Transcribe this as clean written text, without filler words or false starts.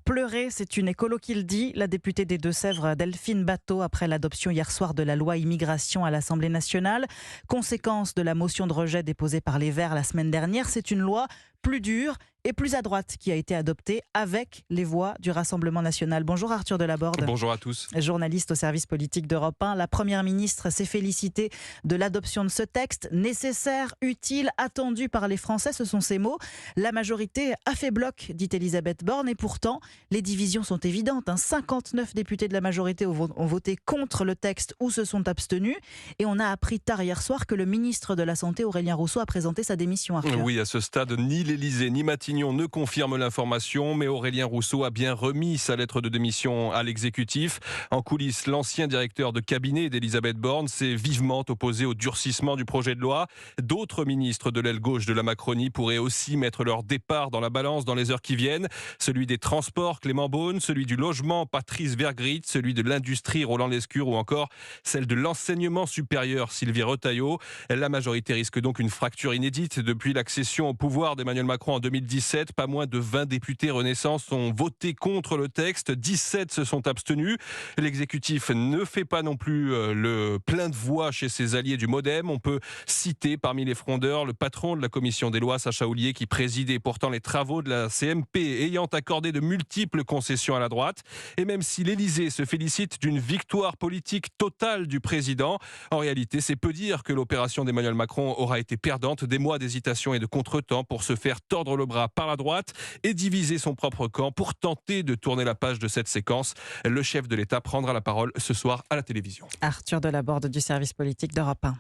pleurer, c'est une écolo qui le dit. La députée des Deux-Sèvres, Delphine Batho, après l'adoption hier soir de la loi immigration à l'Assemblée nationale. Conséquence de la motion de rejet déposée par les Verts la semaine dernière, c'est une loi plus dure et plus à droite qui a été adoptée avec les voix du Rassemblement national. Bonjour Arthur Delaborde. Bonjour à tous. Journaliste au service politique d'Europe 1. La Première ministre s'est félicitée de l'adoption de ce texte. Nécessaire, utile, attendu par les Français, ce sont ses mots. La majorité a fait bloc, dit Elisabeth Borne, et pourtant, les divisions sont évidentes. 59 députés de la majorité ont voté contre le texte ou se sont abstenus. Et on a appris tard hier soir que le ministre de la Santé, Aurélien Rousseau, a présenté sa démission, Arthur. Oui, à ce stade, ni l'Élysée ni Matignon ne confirment l'information, mais Aurélien Rousseau a bien remis sa lettre de démission à l'exécutif. En coulisses, l'ancien directeur de cabinet d'Elisabeth Borne s'est vivement opposé au durcissement du projet de loi. D'autres ministres de l'aile gauche de la Macronie pourraient aussi mettre leur départ dans la balance dans les heures qui viennent. Celui des transports, Clément Beaune, celui du logement, Patrice Vergrit, celui de l'industrie, Roland Lescure, ou encore celle de l'enseignement supérieur, Sylvie Retailleau. La majorité risque donc une fracture inédite depuis l'accession au pouvoir d'Emmanuel Macron en 2017. Pas moins de 20 députés Renaissance ont voté contre le texte, 17 se sont abstenus. L'exécutif ne fait pas non plus le plein de voix chez ses alliés du MoDem. On peut citer parmi les frondeurs le patron de la commission des lois, Sacha Houlié, qui présidait pourtant les travaux de la CMP, ayant accordé de multiples concessions à la droite. Et même si l'Élysée se félicite d'une victoire politique totale du président, en réalité, c'est peu dire que l'opération d'Emmanuel Macron aura été perdante. Des mois d'hésitation et de contretemps pour se faire tordre le bras par la droite et diviser son propre camp pour tenter de tourner la page de cette séquence. Le chef de l'État prendra la parole ce soir à la télévision. Arthur Delaborde du service politique d'Europe 1.